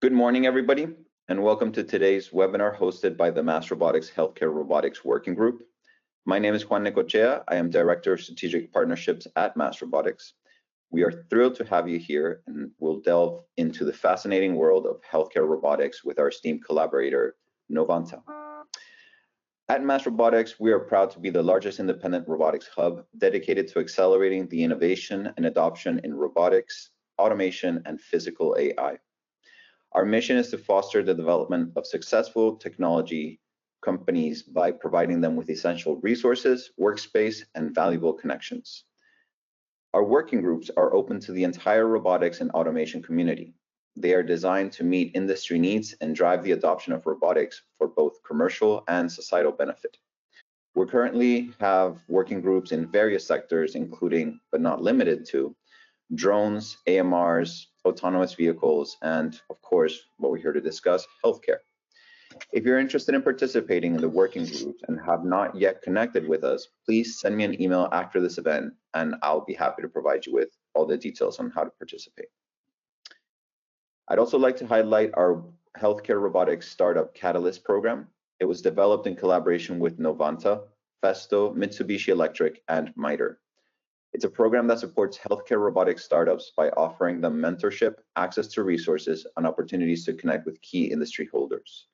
Good morning, everybody, and welcome to today's webinar hosted by the Mass Robotics Healthcare Robotics Working Group. My name is Juan Necochea. I am Director of Strategic Partnerships at Mass Robotics. We are thrilled to have you here, and we'll delve into the fascinating world of healthcare robotics with our esteemed collaborator, Novanta. At Mass Robotics, we are proud to be the largest independent robotics hub dedicated to accelerating the innovation and adoption in robotics, automation, and physical AI. Our mission is to foster the development of successful technology companies by providing them with essential resources, workspace, and valuable connections. Our working groups are open to the entire robotics and automation community. They are designed to meet industry needs and drive the adoption of robotics for both commercial and societal benefit. We currently have working groups in various sectors, including, but not limited to, drones, AMRs, autonomous vehicles, and of course, what we're here to discuss, healthcare. If you're interested in participating in the working groups and have not yet connected with us, please send me an email after this event and I'll be happy to provide you with all the details on how to participate. I'd also like to highlight our healthcare robotics startup Catalyst program. It was developed in collaboration with Novanta, Festo, Mitsubishi Electric, and MITRE. It's a program that supports healthcare robotics startups by offering them mentorship, access to resources, and opportunities to connect with key industry holders.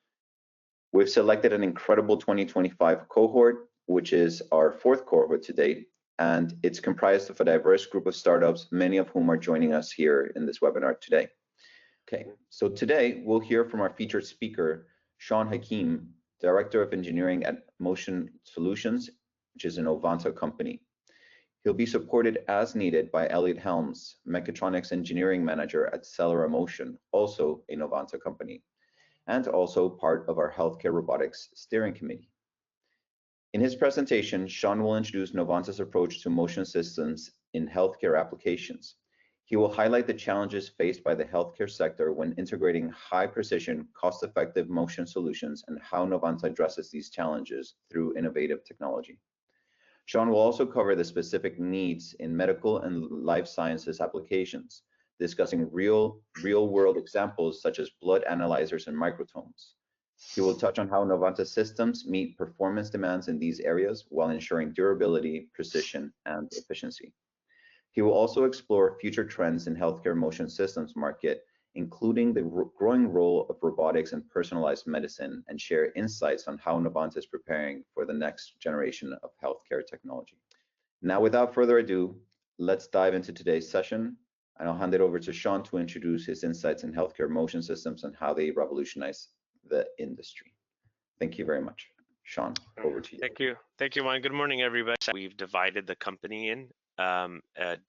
We've selected an incredible 2025 cohort, which is our fourth cohort to date, and it's comprised of a diverse group of startups, many of whom are joining us here in this webinar today. Okay, so today we'll hear from our featured speaker, Sean Hakim, Director of Engineering at Motion Solutions, which is a Novanta company. He'll be supported as needed by Elliot Helms, Mechatronics Engineering Manager at Celera Motion, also a Novanta company, and also part of our Healthcare Robotics Steering Committee. In his presentation, Sean will introduce Novanta's approach to motion systems in healthcare applications. He will highlight the challenges faced by the healthcare sector when integrating high-precision, cost-effective motion solutions and how Novanta addresses these challenges through innovative technology. Sean will also cover the specific needs in medical and life sciences applications, discussing real-world examples such as blood analyzers and microtomes. He will touch on how Novanta systems meet performance demands in these areas while ensuring durability, precision, and efficiency. He will also explore future trends in healthcare motion systems market, including the growing role of robotics and personalized medicine, and share insights on how Novanta is preparing for the next generation of healthcare technology. Now, without further ado, let's dive into today's session, and I'll hand it over to Sean to introduce his insights in healthcare motion systems and how they revolutionize the industry. Thank you very much. Sean, over to you. Thank you, Juan. Good morning, everybody. We've divided the company in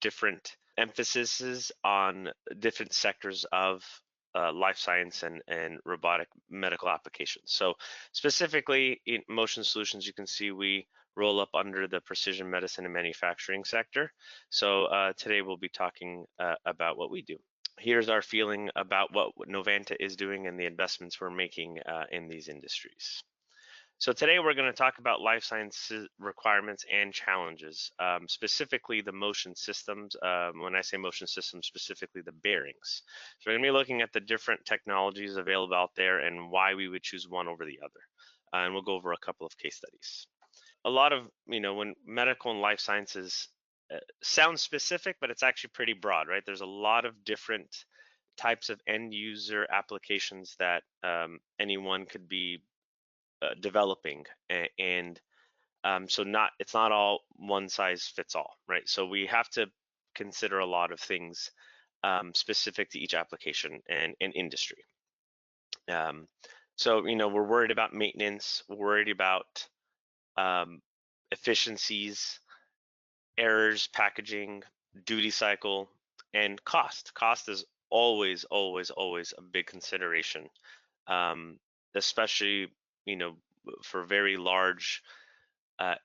different emphases on different sectors of life science and robotic medical applications. So specifically in motion solutions, you can see we roll up under the precision medicine and manufacturing sector. So today we'll be talking about what we do. Here's our feeling about what Novanta is doing and the investments we're making in these industries. So today we're going to talk about life sciences requirements and challenges, specifically the motion systems. When I say motion systems, specifically the bearings. So we're going to be looking at the different technologies available out there and why we would choose one over the other. And we'll go over a couple of case studies. A lot of, when medical and life sciences sounds specific, but it's actually pretty broad, right? There's a lot of different types of end user applications that anyone could be developing, and so it's not all one size fits all, right? So we have to consider a lot of things specific to each application and industry. So we're worried about maintenance, we're worried about efficiencies, errors, packaging, duty cycle, and cost. Cost is always a big consideration, especially for very large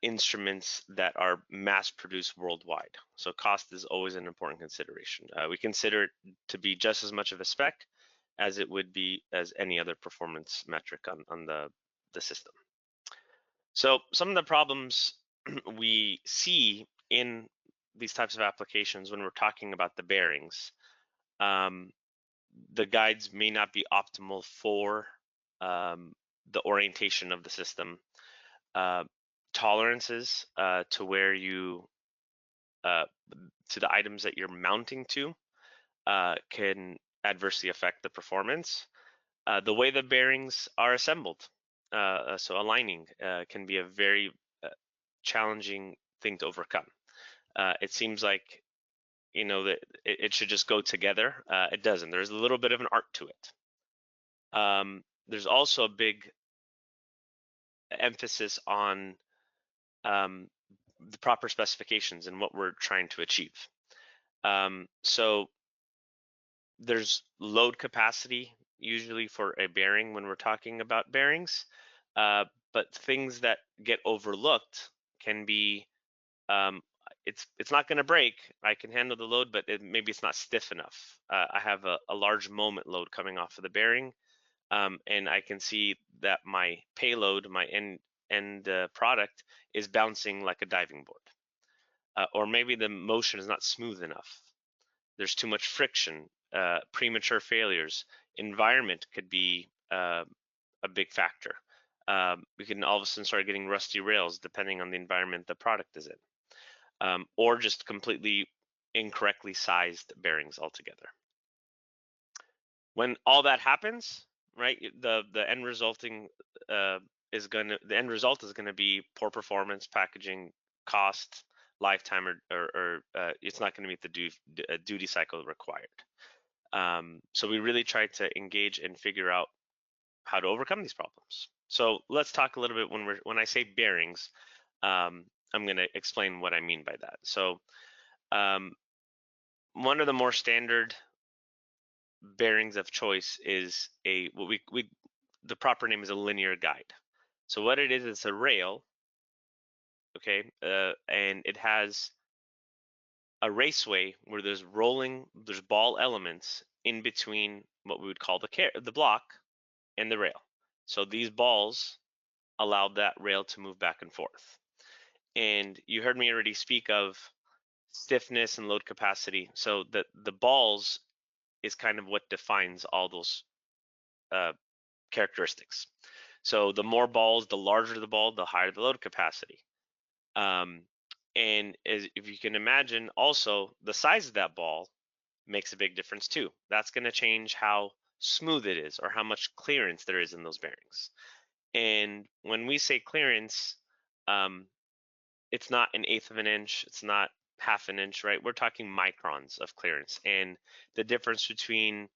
instruments that are mass produced worldwide. So cost is always an important consideration. We consider it to be just as much of a spec as it would be as any other performance metric on the system. So some of the problems we see in these types of applications when we're talking about the bearings, the guides may not be optimal for the orientation of the system. Tolerances to where you to the items that you're mounting to can adversely affect the performance. The way the bearings are assembled, so aligning, can be a very challenging thing to overcome. It seems like that it should just go together. It doesn't. There's a little bit of an art to it. There's also a big emphasis on the proper specifications and what we're trying to achieve. So there's load capacity usually for a bearing when we're talking about bearings, but things that get overlooked can be it's not going to break. I can handle the load, but maybe it's not stiff enough. I have a large moment load coming off of the bearing, and I can see that my payload, my end product, is bouncing like a diving board, or maybe the motion is not smooth enough. There's too much friction, premature failures. Environment could be a big factor. We can all of a sudden start getting rusty rails depending on the environment the product is in, or just completely incorrectly sized bearings altogether. When all that happens, right, the end resulting the end result is gonna be poor performance, packaging, cost, lifetime, or it's not going to meet the duty cycle required. So we really try to engage and figure out how to overcome these problems. So let's talk a little bit when I say bearings. I'm going to explain what I mean by that. So one of the more standard bearings of choice is the proper name is a linear guide. So what it is, it's a rail, okay, and it has a raceway where there's ball elements in between what we would call the block and the rail. So these balls allow that rail to move back and forth. And you heard me already speak of stiffness and load capacity. So the balls is kind of what defines all those characteristics. So the more balls, the larger the ball, the higher the load capacity. And if you can imagine, also the size of that ball makes a big difference too. That's going to change how smooth it is or how much clearance there is in those bearings. And when we say clearance, it's not an eighth of an inch, it's not half an inch, right? We're talking microns of clearance. And the difference between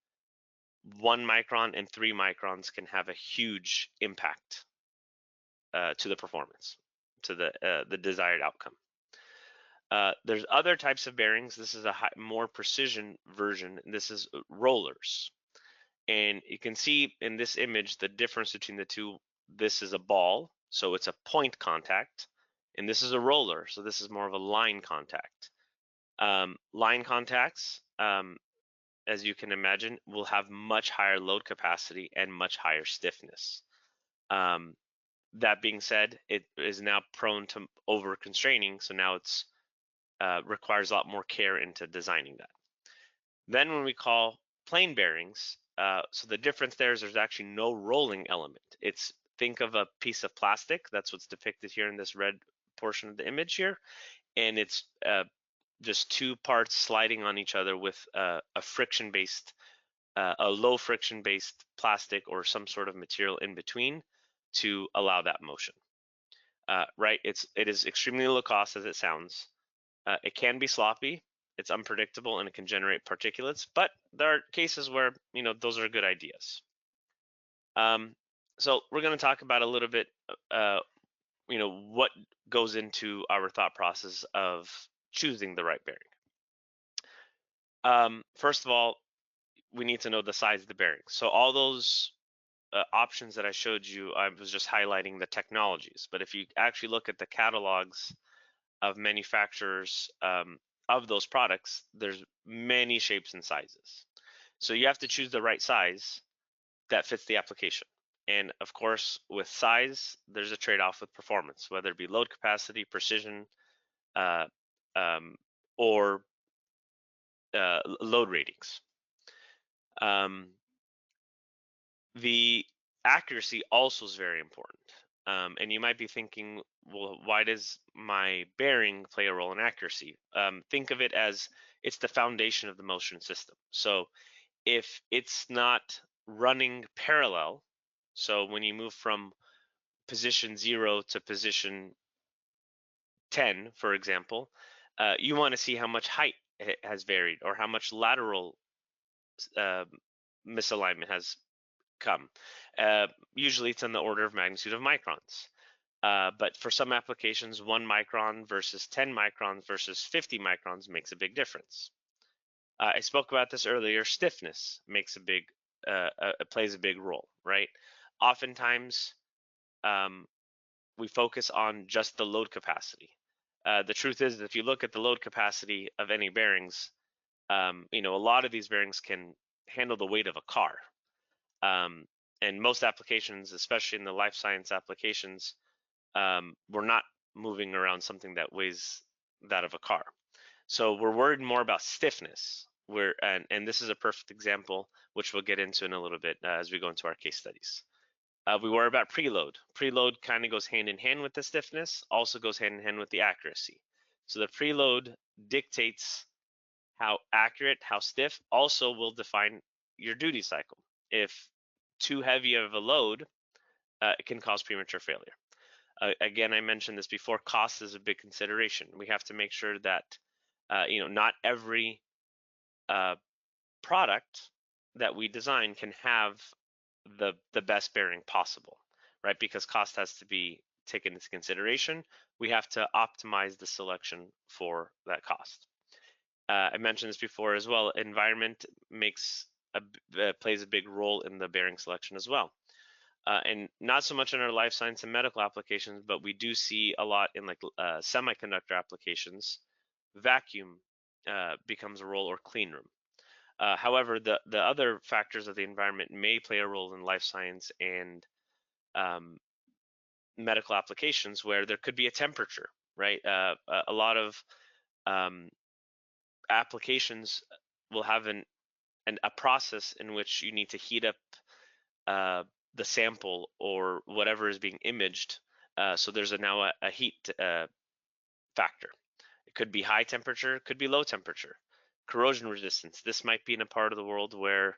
1 micron and 3 microns can have a huge impact to the performance, to the desired outcome. There's other types of bearings. This is a more precision version. This is rollers. And you can see in this image the difference between the two. This is a ball, so it's a point contact. And this is a roller, so this is more of a line contact. Line contacts, as you can imagine, will have much higher load capacity and much higher stiffness. That being said, it is now prone to over constraining, so now it's requires a lot more care into designing that. Then when we call plain bearings, so the difference there is there's actually no rolling element. Think of a piece of plastic. That's what's depicted here in this red portion of the image here. And it's just two parts sliding on each other with a friction-based, a low friction-based plastic or some sort of material in between to allow that motion. Right? It is extremely low cost as it sounds. It can be sloppy, it's unpredictable, and it can generate particulates, but there are cases where those are good ideas. So we're going to talk about a little bit, what goes into our thought process of choosing the right bearing. First of all, we need to know the size of the bearing. So all those options that I showed you, I was just highlighting the technologies, but if you actually look at the catalogs of manufacturers of those products, there's many shapes and sizes. So you have to choose the right size that fits the application. And of course, with size, there's a trade-off with performance, whether it be load capacity, precision, or load ratings. The accuracy also is very important. And you might be thinking, well, why does my bearing play a role in accuracy? Think of it as it's the foundation of the motion system. So if it's not running parallel, so when you move from position 0 to position 10, for example, you want to see how much height it has varied or how much lateral uh, misalignment has come. Usually it's in the order of magnitude of microns. But for some applications, 1 micron versus 10 microns versus 50 microns makes a big difference. I spoke about this earlier. Stiffness plays a big role, right? Oftentimes, we focus on just the load capacity. The truth is, if you look at the load capacity of any bearings, a lot of these bearings can handle the weight of a car. And most applications, especially in the life science applications, we're not moving around something that weighs that of a car. So we're worried more about stiffness. And this is a perfect example, which we'll get into in a little bit as we go into our case studies. We worry about preload. Preload kind of goes hand in hand with the stiffness, also goes hand in hand with the accuracy. So the preload dictates how accurate, how stiff, also will define your duty cycle. If too heavy of a load, it can cause premature failure. Again, I mentioned this before, cost is a big consideration. We have to make sure that not every product that we design can have the best bearing possible, right? Because cost has to be taken into consideration. We have to optimize the selection for that cost. I mentioned this before as well. Environment plays a big role in the bearing selection as well. And not so much in our life science and medical applications, but we do see a lot in like semiconductor applications. Vacuum becomes a role, or clean room. However, the other factors of the environment may play a role in life science and medical applications, where there could be a temperature, right? A lot of applications will have a process in which you need to heat up the sample or whatever is being imaged. So there's now a heat factor. It could be high temperature, it could be low temperature. Corrosion resistance. This might be in a part of the world where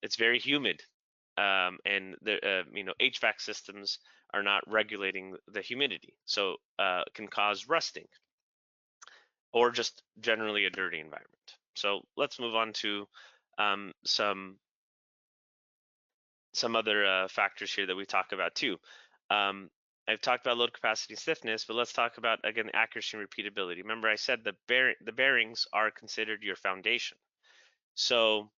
it's very humid, and the HVAC systems are not regulating the humidity, so it can cause rusting or just generally a dirty environment. So let's move on to some other factors here that we talk about too. I've talked about load capacity and stiffness, but let's talk about, again, accuracy and repeatability. Remember, I said the bearings are considered your foundation. So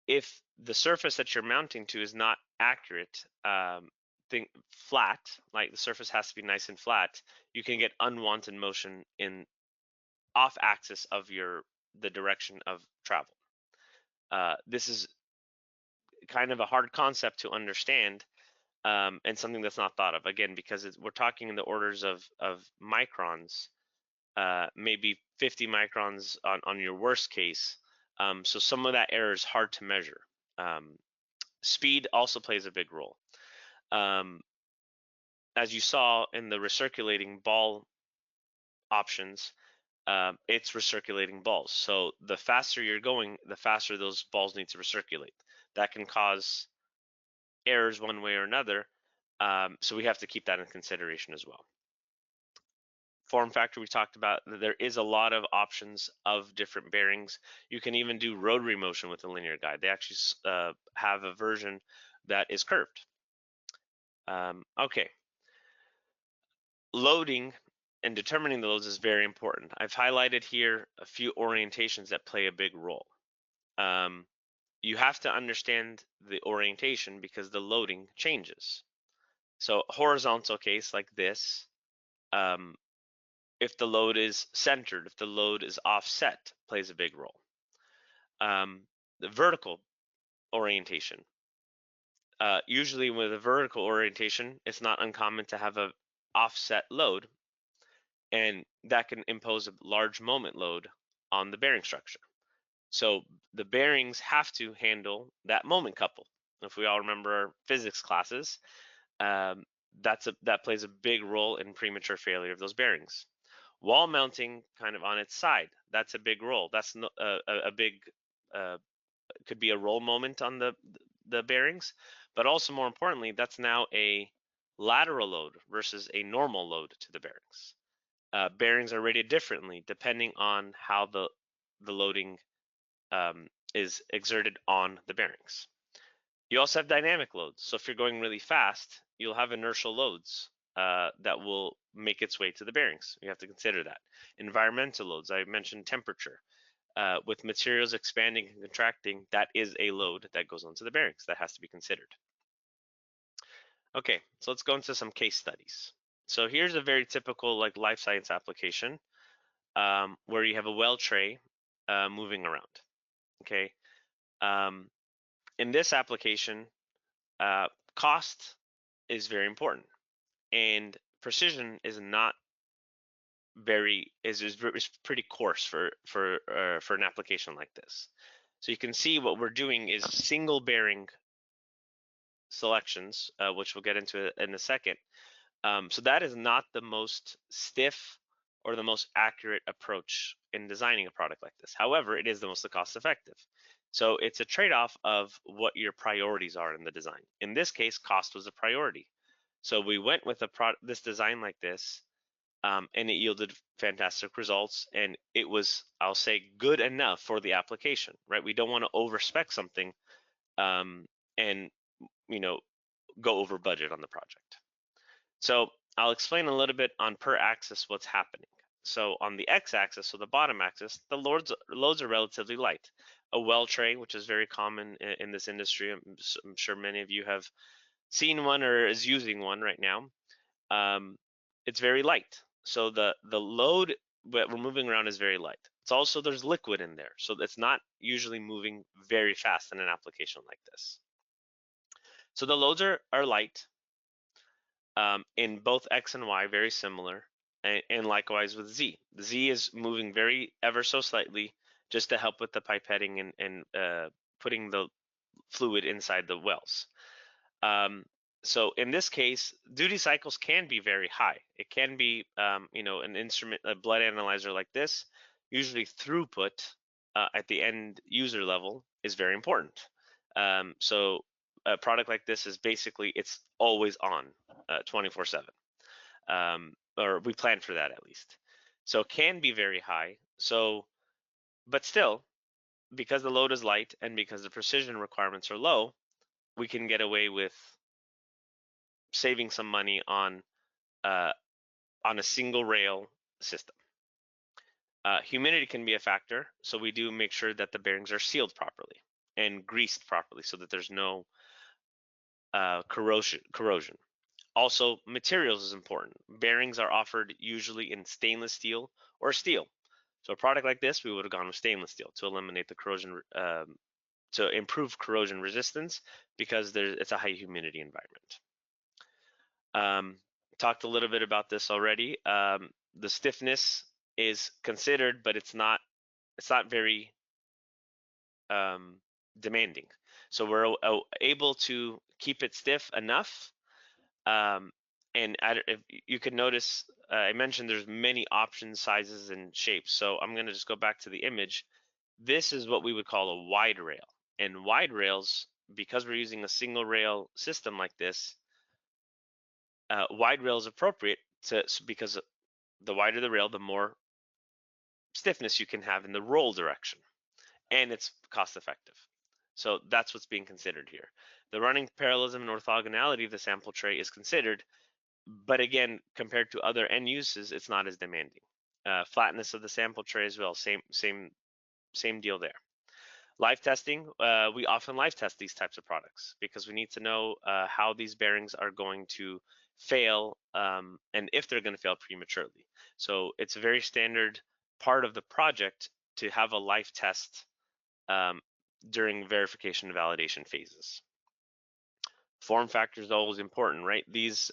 if the surface that you're mounting to is not accurate, flat, like the surface has to be nice and flat, you can get unwanted motion in off axis of the direction of travel. This is kind of a hard concept to understand, and something that's not thought of, again, because we're talking in the orders of microns, maybe 50 microns on your worst case. So some of that error is hard to measure. Speed also plays a big role. As you saw in the recirculating ball options, it's recirculating balls. So the faster you're going, the faster those balls need to recirculate. That can cause errors one way or another. So we have to keep that in consideration as well. Form factor, we talked about. There is a lot of options of different bearings. You can even do rotary motion with a linear guide. They actually have a version that is curved. Okay. Loading and determining the loads is very important. I've highlighted here a few orientations that play a big role. You have to understand the orientation because the loading changes. So horizontal case like this, if the load is centered, if the load is offset, plays a big role. The vertical orientation. Usually with a vertical orientation, it's not uncommon to have an offset load, and that can impose a large moment load on the bearing structure. So the bearings have to handle that moment couple. If we all remember our physics classes, um, that plays a big role in premature failure of those bearings. Wall mounting kind of on its side, that's a big role. That's a big could be a roll moment on the bearings, but also more importantly, that's now a lateral load versus a normal load to the bearings. Bearings are rated differently depending on how the loading is exerted on the bearings. You also have dynamic loads. So if you're going really fast, you'll have inertial loads that will make its way to the bearings. You have to consider that. Environmental loads, I mentioned temperature. With materials expanding and contracting, that is a load that goes onto the bearings that has to be considered. Okay, so let's go into some case studies. So here's a very typical like life science application where you have a well tray moving around. Okay, in this application, cost is very important, and precision is not very is pretty coarse for an application like this. So you can see what we're doing is single bearing selections, which we'll get into in a second. So that is not the most stiff or the most accurate approach in designing a product like this. However, it is the most cost effective. So it's a trade-off of what your priorities are in the design. In this case, cost was a priority. So we went with this design like this, and it yielded fantastic results. And it was, I'll say, good enough for the application, right? We don't want to overspec something and go over budget on the project. So I'll explain a little bit on per axis what's happening. So on the x-axis, so the bottom axis, the loads are relatively light. A well tray, which is very common in this industry, I'm sure many of you have seen one or is using one right now. It's very light. So the load that we're moving around is very light. It's also, there's liquid in there, so it's not usually moving very fast in an application like this. So the loads are light. In both X and Y, very similar, and likewise with Z. The Z is moving very ever so slightly just to help with the pipetting and putting the fluid inside the wells. So in this case, duty cycles can be very high. It can be, an instrument, a blood analyzer like this, usually throughput at the end user level is very important. So a product like this is basically, it's always on 24/7, or we plan for that at least. So it can be very high. So, but still, because the load is light and because the precision requirements are low, we can get away with saving some money on a single rail system. Humidity can be a factor, so we do make sure that the bearings are sealed properly and greased properly so that there's no corrosion. Also, materials is important. Bearings are offered usually in stainless steel or steel. So a product like this, we would have gone with stainless steel to eliminate the corrosion, to improve corrosion resistance because it's a high humidity environment. Talked a little bit about this already. The stiffness is considered, but it's not very demanding. So we're able to keep it stiff enough. And if you can notice, I mentioned there's many options, sizes, and shapes. So I'm going to just go back to the image. This is what we would call a wide rail. And wide rails, because we're using a single rail system like this, wide rail is appropriate because the wider the rail, the more stiffness you can have in the roll direction, and it's cost effective. So that's what's being considered here. The running parallelism and orthogonality of the sample tray is considered, but again, compared to other end uses, it's not as demanding. Flatness of the sample tray as well, same deal there. Live testing, we often live test these types of products because we need to know how these bearings are going to fail and if they're going to fail prematurely. So it's a very standard part of the project to have a live test during verification and validation phases. Form factor is always important, right? These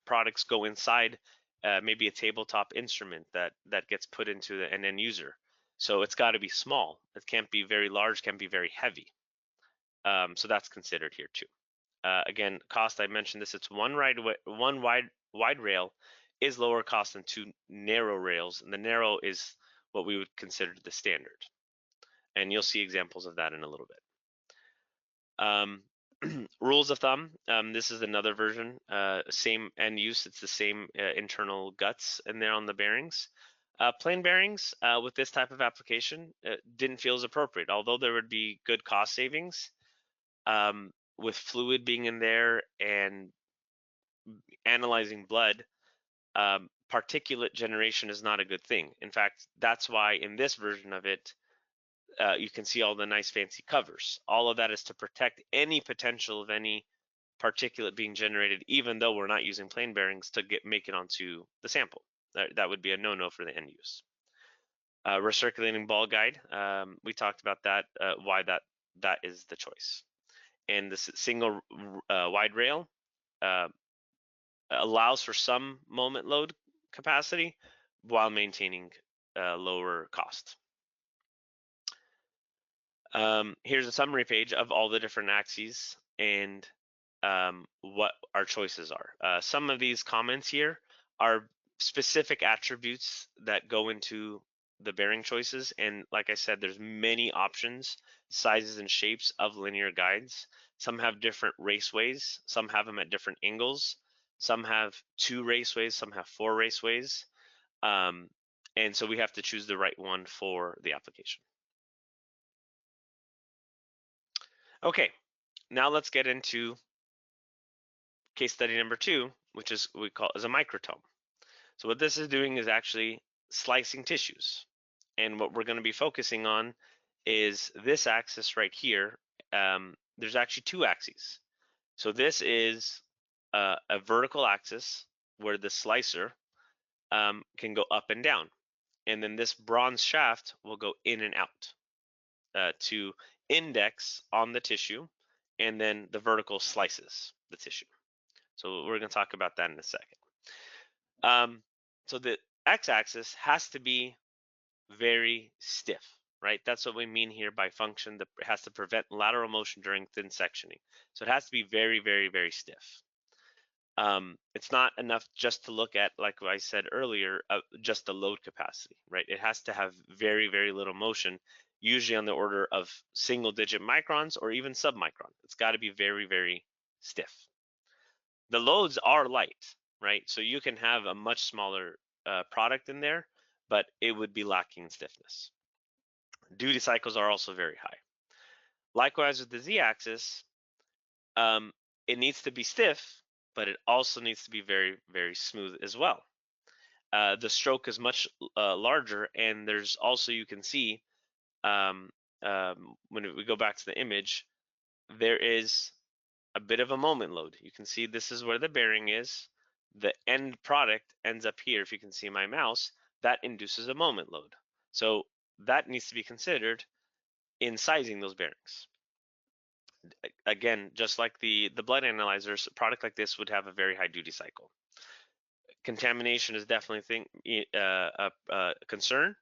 products go inside maybe a tabletop instrument that gets put into an end user. So it's got to be small. It can't be very large, can't be very heavy. So that's considered here too. Again, cost, I mentioned this, it's one wide rail is lower cost than two narrow rails, and the narrow is what we would consider the standard. And you'll see examples of that in a little bit. Rules of thumb, this is another version, same end use, it's the same internal guts in there on the bearings. Plain bearings with this type of application didn't feel as appropriate, although there would be good cost savings. With fluid being in there and analyzing blood, particulate generation is not a good thing. In fact, that's why in this version of it, you can see all the nice fancy covers. All of that is to protect any potential of any particulate being generated, even though we're not using plain bearings to make it onto the sample. That would be a no-no for the end use. Recirculating ball guide, we talked about that, why that is the choice. And this single wide rail allows for some moment load capacity while maintaining lower cost. Here's a summary page of all the different axes and what our choices are. Some of these comments here are specific attributes that go into the bearing choices, and like I said, there's many options, sizes and shapes of linear guides. Some have different raceways, some have them at different angles, some have 2 raceways, some have 4 raceways, and so we have to choose the right one for the application. Okay, now let's get into case study number 2, which is we call as a microtome. So what this is doing is actually slicing tissues. And what we're going to be focusing on is this axis right here. There's actually 2 axes. So this is a vertical axis where the slicer can go up and down. And then this bronze shaft will go in and out to index on the tissue, and then the vertical slices the tissue. So we're going to talk about that in a second. So the x-axis has to be very stiff, right? That's what we mean here by function. That it has to prevent lateral motion during thin sectioning. So it has to be very, very, very stiff. It's not enough just to look at, like I said earlier, just the load capacity, right? It has to have very, very little motion, usually on the order of single-digit microns or even submicron. It's got to be very, very stiff. The loads are light, right? So you can have a much smaller product in there, but it would be lacking in stiffness. Duty cycles are also very high. Likewise with the z-axis, it needs to be stiff, but it also needs to be very, very smooth as well. The stroke is much larger, and there's also, you can see, when we go back to the image, there is a bit of a moment load. You can see this is where the bearing is. The end product ends up here. If you can see my mouse, that induces a moment load. So that needs to be considered in sizing those bearings. Again, just like the blood analyzers, a product like this would have a very high duty cycle. Contamination is definitely a concern.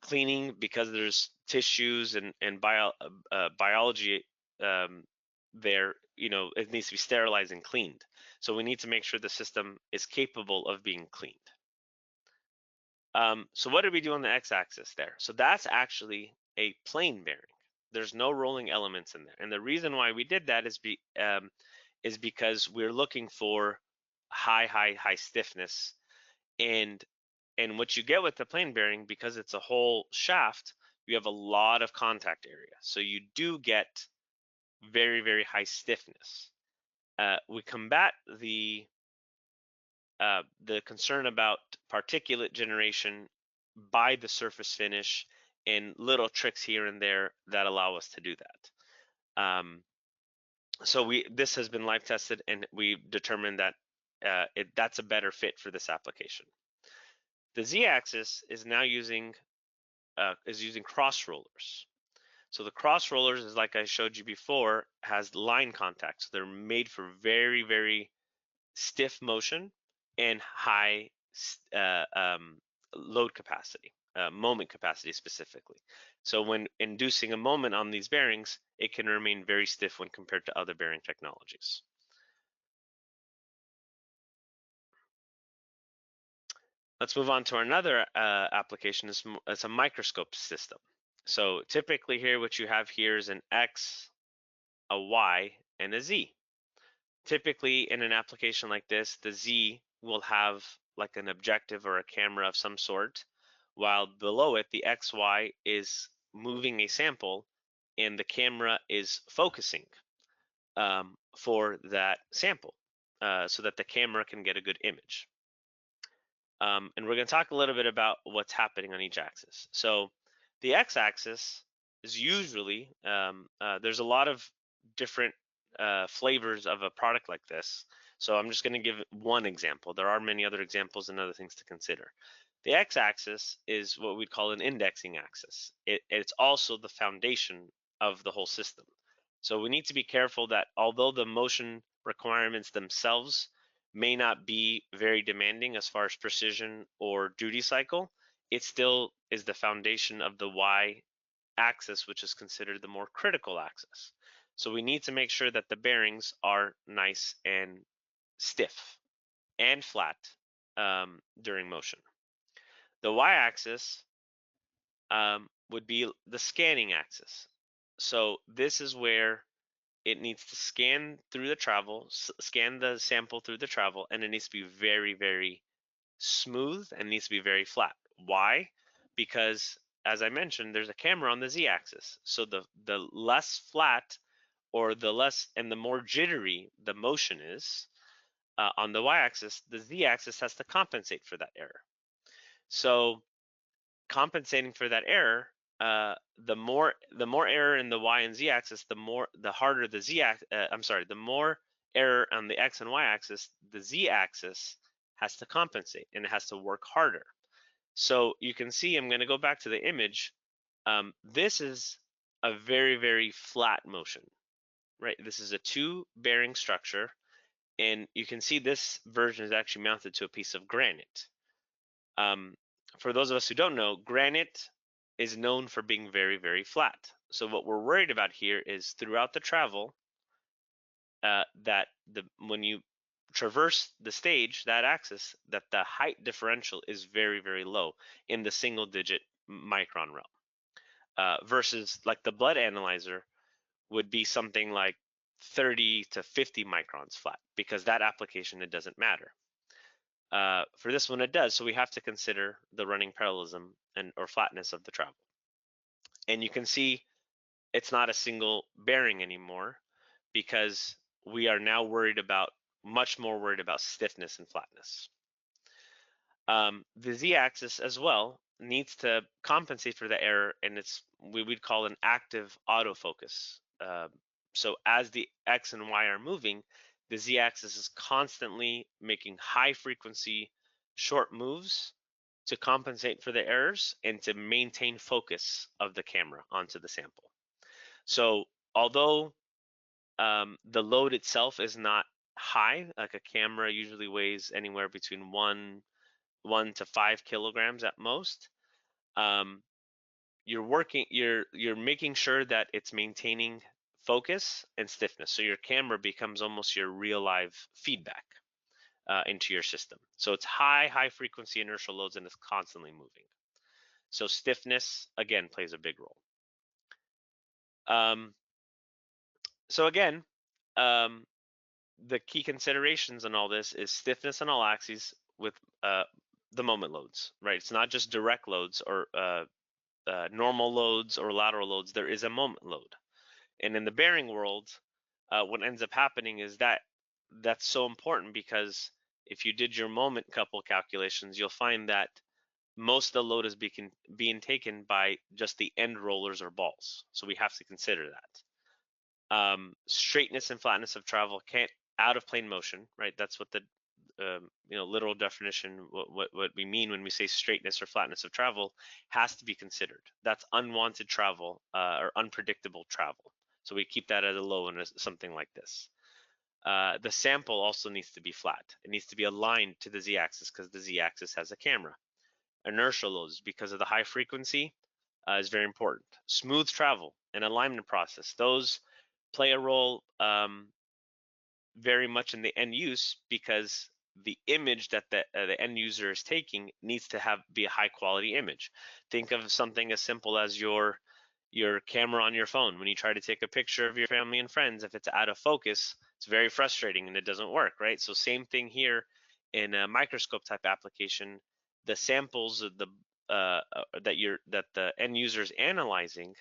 Cleaning, because there's tissues and biology there, it needs to be sterilized and cleaned. So we need to make sure the system is capable of being cleaned. So what did we do on the x-axis there? So that's actually a plain bearing. There's no rolling elements in there. And the reason why we did that is because we're looking for high stiffness. And what you get with the plain bearing, because it's a whole shaft, you have a lot of contact area. So you do get very, very high stiffness. We combat the concern about particulate generation by the surface finish and little tricks here and there that allow us to do that. So this has been live tested, and we determined that that's a better fit for this application. The z-axis is now using cross rollers. So the cross rollers is, like I showed you before, has line contacts. They're made for very, very stiff motion and high load capacity. moment capacity specifically. So when inducing a moment on these bearings, it can remain very stiff when compared to other bearing technologies. Let's move on to another application. It's a microscope system. So typically here, what you have here is an X, a Y, and a Z. Typically in an application like this, the Z will have like an objective or a camera of some sort, while below it, the XY is moving a sample and the camera is focusing for that sample so that the camera can get a good image. And we're going to talk a little bit about what's happening on each axis. So the x-axis is usually, there's a lot of different flavors of a product like this. So I'm just going to give one example. There are many other examples and other things to consider. The x-axis is what we'd call an indexing axis. It's also the foundation of the whole system. So we need to be careful that although the motion requirements themselves may not be very demanding as far as precision or duty cycle, it still is the foundation of the Y axis, which is considered the more critical axis. So we need to make sure that the bearings are nice and stiff and flat during motion. The Y axis would be the scanning axis. So this is where it needs to scan through the travel, scan the sample through the travel, and it needs to be very, very smooth and needs to be very flat. Why? Because as I mentioned, there's a camera on the z-axis. So the less flat or the less and the more jittery the motion is on the y-axis, the z-axis has to compensate for that error. So compensating for that error, the more error in the y and z axis, the harder the the more error on the x and y axis, the z axis has to compensate and it has to work harder. So you can see, I'm going to go back to the image. This is a very, very flat motion, right? This is a 2-bearing structure, and you can see this version is actually mounted to a piece of granite. For those of us who don't know, granite is known for being very, very flat. So what we're worried about here is throughout the travel, that when you traverse the stage, that axis, that the height differential is very, very low in the single-digit micron realm, versus like the blood analyzer would be something like 30 to 50 microns flat, because that application, it doesn't matter. For this one, it does. So we have to consider the running parallelism or flatness of the travel. And you can see it's not a single bearing anymore, because we are now much more worried about stiffness and flatness. The z-axis as well needs to compensate for the error, and we would call an active autofocus. So as the x and y are moving, the z-axis is constantly making high frequency short moves to compensate for the errors and to maintain focus of the camera onto the sample. So although the load itself is not high, like a camera usually weighs anywhere between 1 to 5 kilograms at most, you're making sure that it's maintaining focus and stiffness. So your camera becomes almost your real live feedback into your system. So it's high frequency inertial loads, and it's constantly moving. So stiffness, again, plays a big role. So again, the key considerations in all this is stiffness on all axes with the moment loads, right? It's not just direct loads or normal loads or lateral loads. There is a moment load. And in the bearing world, what ends up happening is that's so important, because if you did your moment couple calculations, you'll find that most of the load is being taken by just the end rollers or balls. So we have to consider that. Straightness and flatness of travel can't out of plane motion, right? That's what the literal definition, what we mean when we say straightness or flatness of travel, has to be considered. That's unwanted travel or unpredictable travel. So we keep that at a low in something like this. The sample also needs to be flat. It needs to be aligned to the z-axis, because the z-axis has a camera. inertial loads because of the high frequency is very important. Smooth travel and alignment process, those play a role very much in the end use, because the image that the end user is taking needs to be a high quality image. Think of something as simple as your camera on your phone. When you try to take a picture of your family and friends, if it's out of focus, it's very frustrating and it doesn't work, right? So same thing here in a microscope type application. The samples of that the end user is analyzing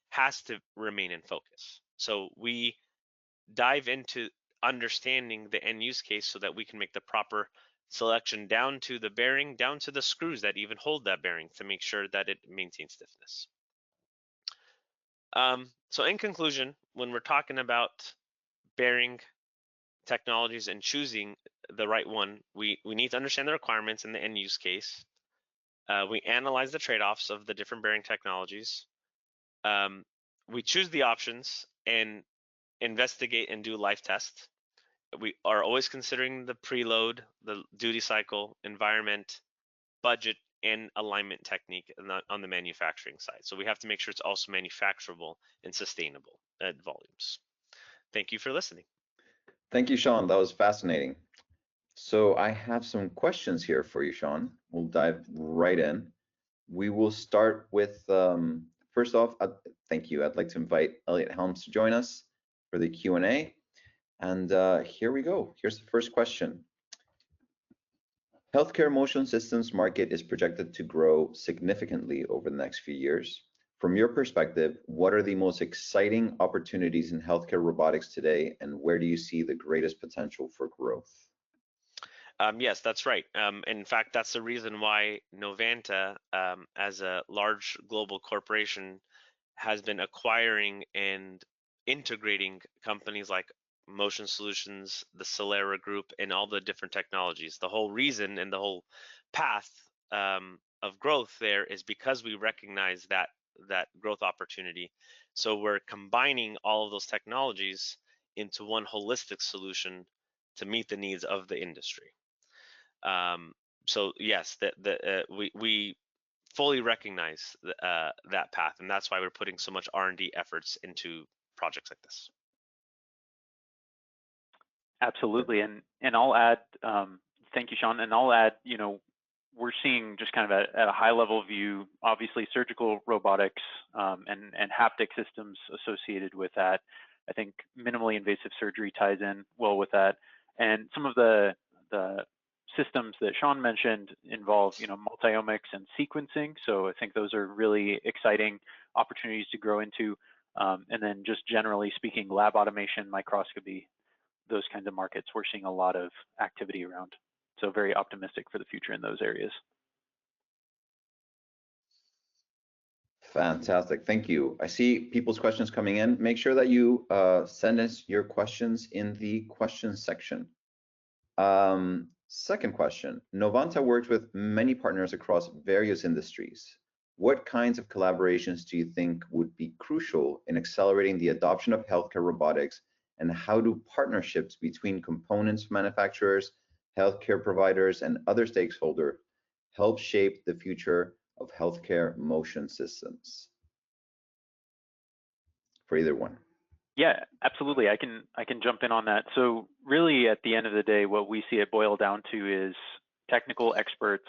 has to remain in focus. So we dive into understanding the end use case so that we can make the proper selection down to the bearing, down to the screws that even hold that bearing to make sure that it maintains stiffness. So in conclusion, when we're talking about bearing technologies and choosing the right one, we need to understand the requirements in the end use case. We analyze the trade-offs of the different bearing technologies. We choose the options and investigate and do life tests. We are always considering the preload, the duty cycle, environment, budget, and alignment technique on the manufacturing side. So we have to make sure it's also manufacturable and sustainable at volumes. Thank you for listening. Thank you, Sean. That was fascinating. So I have some questions here for you, Sean. We'll dive right in. We will start with, first off, thank you. I'd like to invite Elliot Helms to join us for the Q&A. And here we go. Here's the first question. Healthcare motion systems market is projected to grow significantly over the next few years. From your perspective, what are the most exciting opportunities in healthcare robotics today, and where do you see the greatest potential for growth? Yes, that's right. In fact, that's the reason why Novanta, as a large global corporation, has been acquiring and integrating companies like Motion Solutions, the Solera Group, and all the different technologies. The whole reason and the whole path of growth there is because we recognize that growth opportunity. So we're combining all of those technologies into one holistic solution to meet the needs of the industry. So yes, we fully recognize that path, and that's why we're putting so much R&D efforts into projects like this. Absolutely, and I'll add, thank you, Sean, and I'll add, we're seeing just kind of at a high level view, obviously surgical robotics and haptic systems associated with that. I think minimally invasive surgery ties in well with that, and some of the systems that Sean mentioned involve, multiomics and sequencing. So I think those are really exciting opportunities to grow into. And then just generally speaking, lab automation, microscopy, those kinds of markets, we're seeing a lot of activity around. So very optimistic for the future in those areas. Fantastic, thank you. I see people's questions coming in. Make sure that you send us your questions in the questions section. Second question, Novanta works with many partners across various industries. What kinds of collaborations do you think would be crucial in accelerating the adoption of healthcare robotics, and how do partnerships between components manufacturers, healthcare providers, and other stakeholders help shape the future of healthcare motion systems? For either one. Yeah, absolutely. I can jump in on that. So really, at the end of the day, what we see it boil down to is technical experts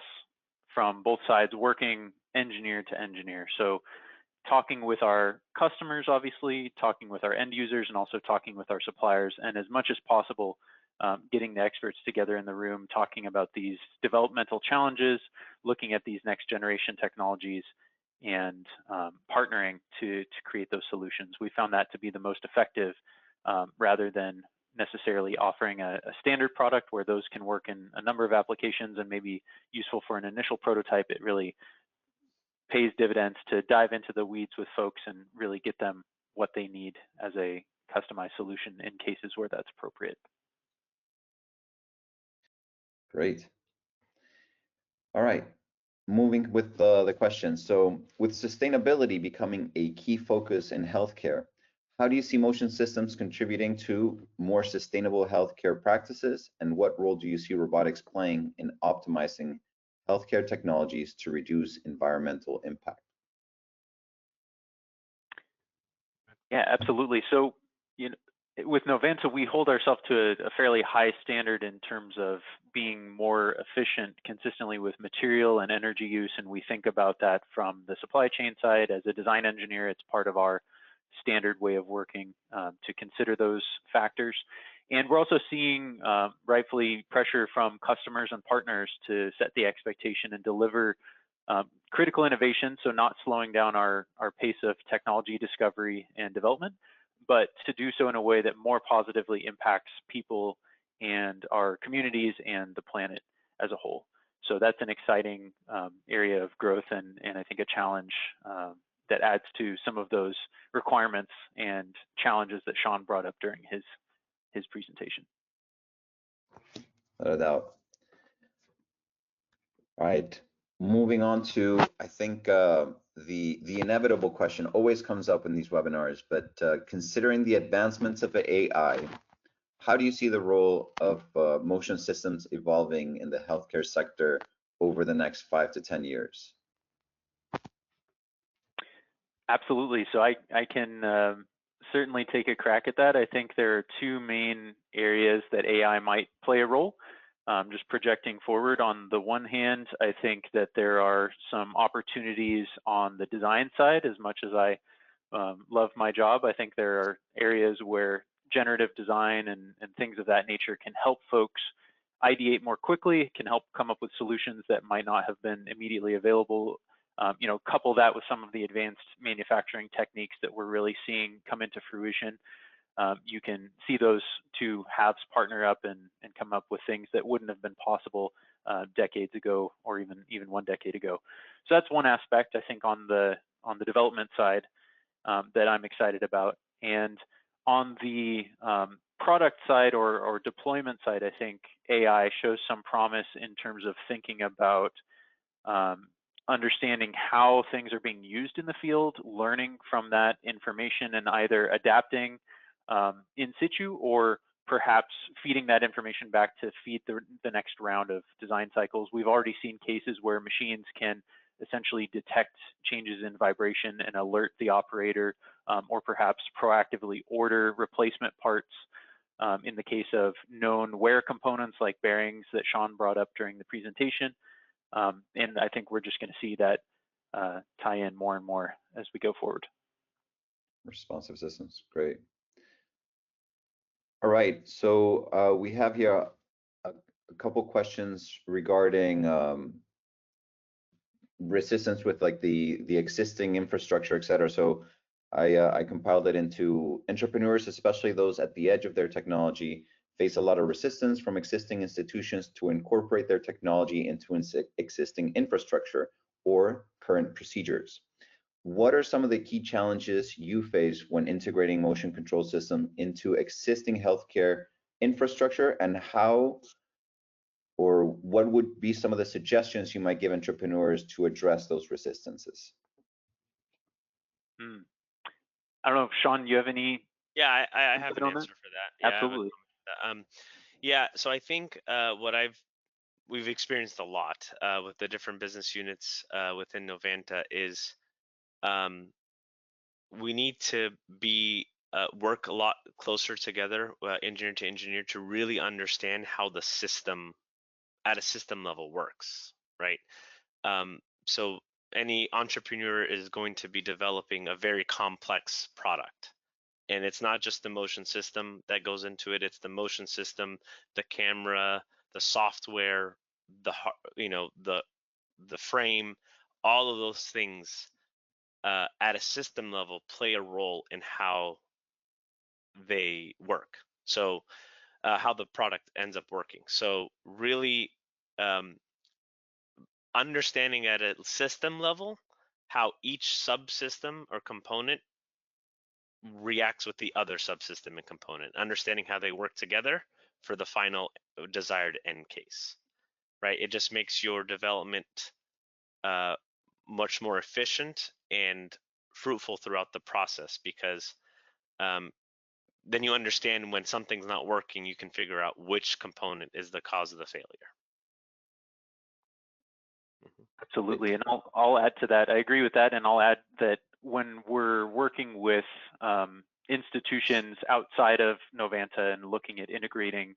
from both sides working engineer to engineer. So talking with our customers, obviously, talking with our end users, and also talking with our suppliers, and as much as possible, getting the experts together in the room, talking about these developmental challenges, looking at these next generation technologies, and partnering to create those solutions. We found that to be the most effective, rather than necessarily offering a standard product where those can work in a number of applications and maybe useful for an initial prototype. It really pays dividends to dive into the weeds with folks and really get them what they need as a customized solution in cases where that's appropriate. Great. All right. Moving with the question. So with sustainability becoming a key focus in healthcare, how do you see motion systems contributing to more sustainable healthcare practices, and what role do you see robotics playing in optimizing healthcare technologies to reduce environmental impact? Yeah, absolutely. So, you know, with Novanta, we hold ourselves to a fairly high standard in terms of being more efficient consistently with material and energy use. And we think about that from the supply chain side. As a design engineer, it's part of our standard way of working to consider those factors. And we're also seeing rightfully pressure from customers and partners to set the expectation and deliver critical innovation, so not slowing down our pace of technology discovery and development, but to do so in a way that more positively impacts people and our communities and the planet as a whole. So that's an exciting area of growth and I think a challenge that adds to some of those requirements and challenges that Sean brought up during his presentation. Without a doubt. All right. Moving on to, I think the inevitable question always comes up in these webinars, but considering the advancements of AI, how do you see the role of motion systems evolving in the healthcare sector over the next 5 to 10 years? Absolutely. So I can certainly take a crack at that. I think there are two main areas that AI might play a role. Just projecting forward, on the one hand, I think that there are some opportunities on the design side. As much as I love my job, I think there are areas where generative design and things of that nature can help folks ideate more quickly, can help come up with solutions that might not have been immediately available. You know, couple that with some of the advanced manufacturing techniques that we're really seeing come into fruition. You can see those two halves partner up and come up with things that wouldn't have been possible decades ago, or even 1 decade ago. So that's one aspect, I think, on the development side that I'm excited about. And on the product side or deployment side, I think AI shows some promise in terms of thinking about understanding how things are being used in the field, learning from that information, and either adapting in situ or perhaps feeding that information back to feed the next round of design cycles. We've already seen cases where machines can essentially detect changes in vibration and alert the operator, or perhaps proactively order replacement parts in the case of known wear components like bearings that Sean brought up during the presentation. And I think we're just going to see that tie in more and more as we go forward. Responsive systems, great. All right, so we have here a couple questions regarding resistance with like the existing infrastructure, et cetera. So I compiled it into entrepreneurs, especially those at the edge of their technology, face a lot of resistance from existing institutions to incorporate their technology into existing infrastructure or current procedures. What are some of the key challenges you face when integrating motion control system into existing healthcare infrastructure, and how or what would be some of the suggestions you might give entrepreneurs to address those resistances? I don't know, Sean, you have any? Yeah, I have an answer for that. Yeah, absolutely. Yeah, so I think what we've experienced a lot with the different business units within Novanta is we need to work a lot closer together, engineer to engineer, to really understand how the system at a system level works, right? So any entrepreneur is going to be developing a very complex product, and it's not just the motion system that goes into it, it's the motion system, the camera, the software, the frame. All of those things at a system level play a role in how they work, so how the product ends up working. So really understanding at a system level how each subsystem or component reacts with the other subsystem and component, understanding how they work together for the final desired end case, right? It just makes your development much more efficient and fruitful throughout the process, because then you understand when something's not working, you can figure out which component is the cause of the failure. Absolutely, and I'll add to that. I agree with that, and I'll add that when we're working with institutions outside of Novanta and looking at integrating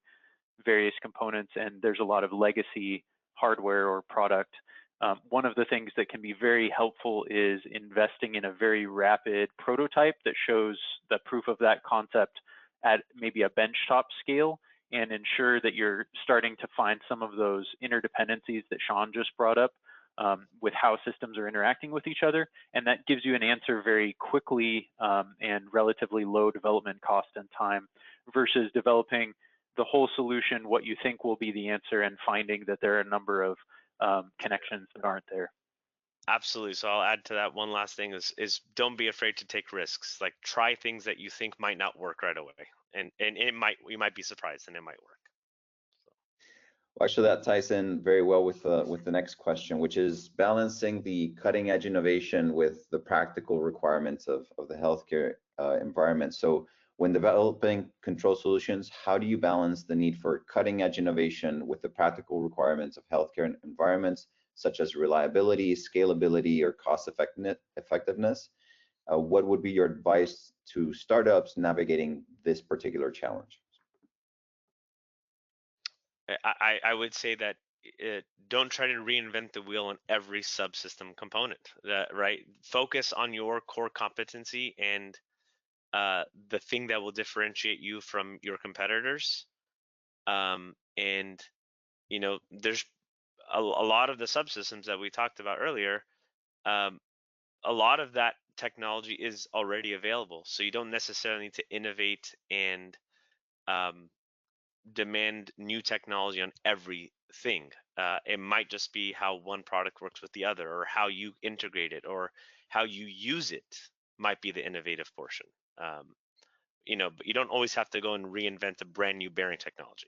various components, and there's a lot of legacy hardware or product, one of the things that can be very helpful is investing in a very rapid prototype that shows the proof of that concept at maybe a benchtop scale, and ensure that you're starting to find some of those interdependencies that Sean just brought up with how systems are interacting with each other. And that gives you an answer very quickly and relatively low development cost and time, versus developing the whole solution, what you think will be the answer, and finding that there are a number of connections that aren't there. Absolutely. So I'll add to that one last thing is don't be afraid to take risks. Like, try things that you think might not work right away. And you might be surprised and it might work. Well, actually, that ties in very well with the next question, which is balancing the cutting edge innovation with the practical requirements of the healthcare environment. So when developing control solutions, how do you balance the need for cutting edge innovation with the practical requirements of healthcare environments, such as reliability, scalability, or cost effectiveness? What would be your advice to startups navigating this particular challenge? I would say that don't try to reinvent the wheel on every subsystem component. Right? Focus on your core competency and the thing that will differentiate you from your competitors. And there's a lot of the subsystems that we talked about earlier. A lot of that technology is already available, so you don't necessarily need to innovate and demand new technology on everything. It might just be how one product works with the other, or how you integrate it, or how you use it might be the innovative portion. But you don't always have to go and reinvent a brand new bearing technology.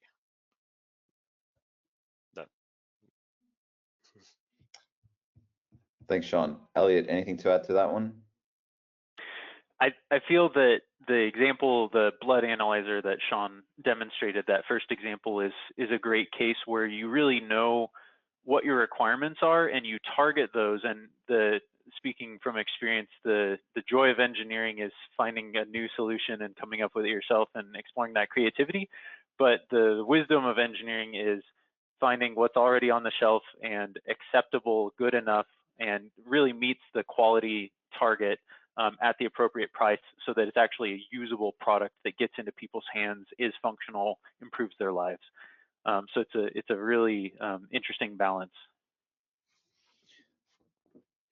Thanks, Sean. Elliot, anything to add to that one? I feel that the example, the blood analyzer that Sean demonstrated, that first example is a great case where you really know what your requirements are and you target those. And speaking from experience, the joy of engineering is finding a new solution and coming up with it yourself and exploring that creativity. But the wisdom of engineering is finding what's already on the shelf and acceptable, good enough, and really meets the quality target at the appropriate price, so that it's actually a usable product that gets into people's hands, is functional, improves their lives. So it's a really interesting balance.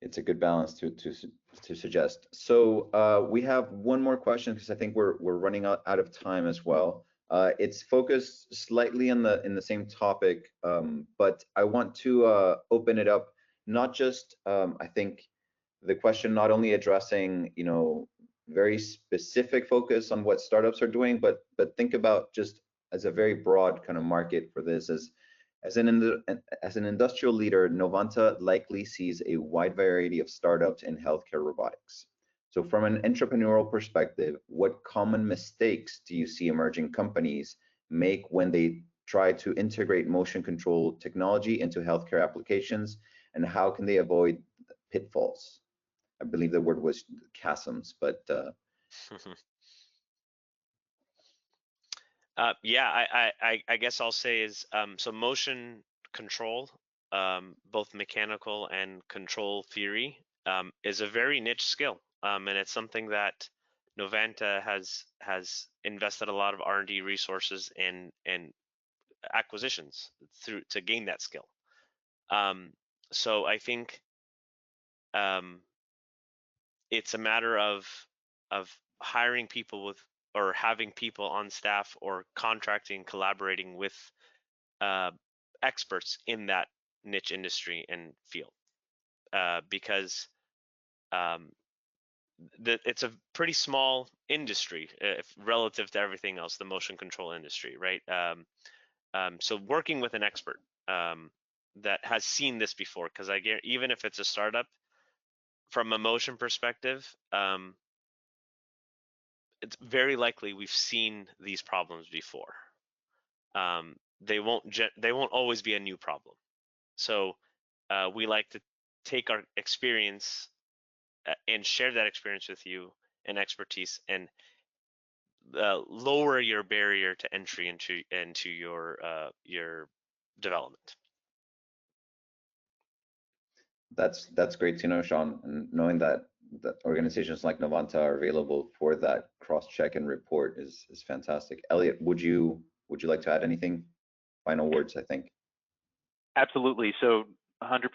It's a good balance to suggest. So we have one more question, because I think we're running out of time as well. It's focused slightly in the same topic, but I want to open it up. Not just I think the question not only addressing very specific focus on what startups are doing, but think about just as a very broad kind of market for this. As an industrial leader, Novanta likely sees a wide variety of startups in healthcare robotics. So from an entrepreneurial perspective, what common mistakes do you see emerging companies make when they try to integrate motion control technology into healthcare applications, and how can they avoid pitfalls? I believe the word was chasms, but yeah, I guess I'll say is so motion control, both mechanical and control theory, is a very niche skill, and it's something that Novanta has invested a lot of R&D resources and acquisitions to gain that skill. So I think it's a matter of hiring people with, or having people on staff, or contracting, collaborating with experts in that niche industry and field, because it's a pretty small industry relative to everything else, the motion control industry, right? So working with an expert that has seen this before, because I guarantee, even if it's a startup, from a motion perspective, it's very likely we've seen these problems before. They won't always be a new problem. So we like to take our experience and share that experience with you and expertise, and lower your barrier to entry into your development. That's great to know, Sean, and knowing that organizations like Novanta are available for that cross-check and report is fantastic. Elliot, would you like to add anything? Final words, I think. Absolutely. So 100%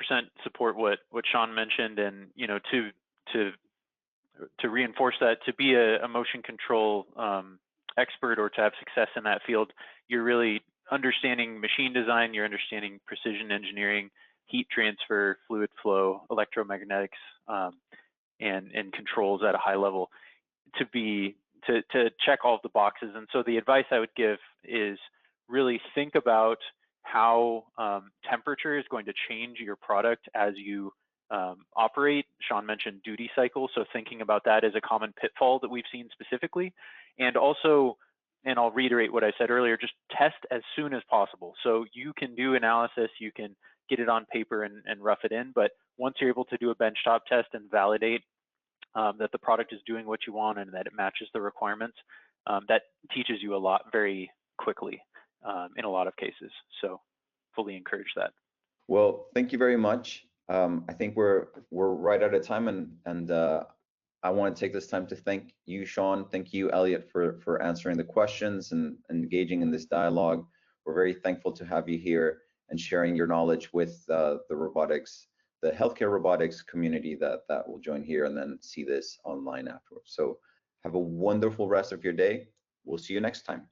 support what Sean mentioned, and to reinforce that, to be a motion control expert or to have success in that field, you're really understanding machine design, you're understanding precision engineering, heat transfer, fluid flow, electromagnetics, and controls at a high level to check all of the boxes. And so the advice I would give is really think about how temperature is going to change your product as you operate. Sean mentioned duty cycle, so thinking about that as a common pitfall that we've seen specifically. And also, and I'll reiterate what I said earlier, just test as soon as possible. So you can do analysis, you can get it on paper and rough it in, but once you're able to do a benchtop test and validate that the product is doing what you want and that it matches the requirements, that teaches you a lot very quickly in a lot of cases. So fully encourage that. Well, thank you very much. I think we're right out of time, and I want to take this time to thank you, Sean. Thank you, Elliot, for answering the questions and engaging in this dialogue. We're very thankful to have you here and sharing your knowledge with the healthcare robotics community that will join here and then see this online afterwards. So have a wonderful rest of your day. We'll see you next time.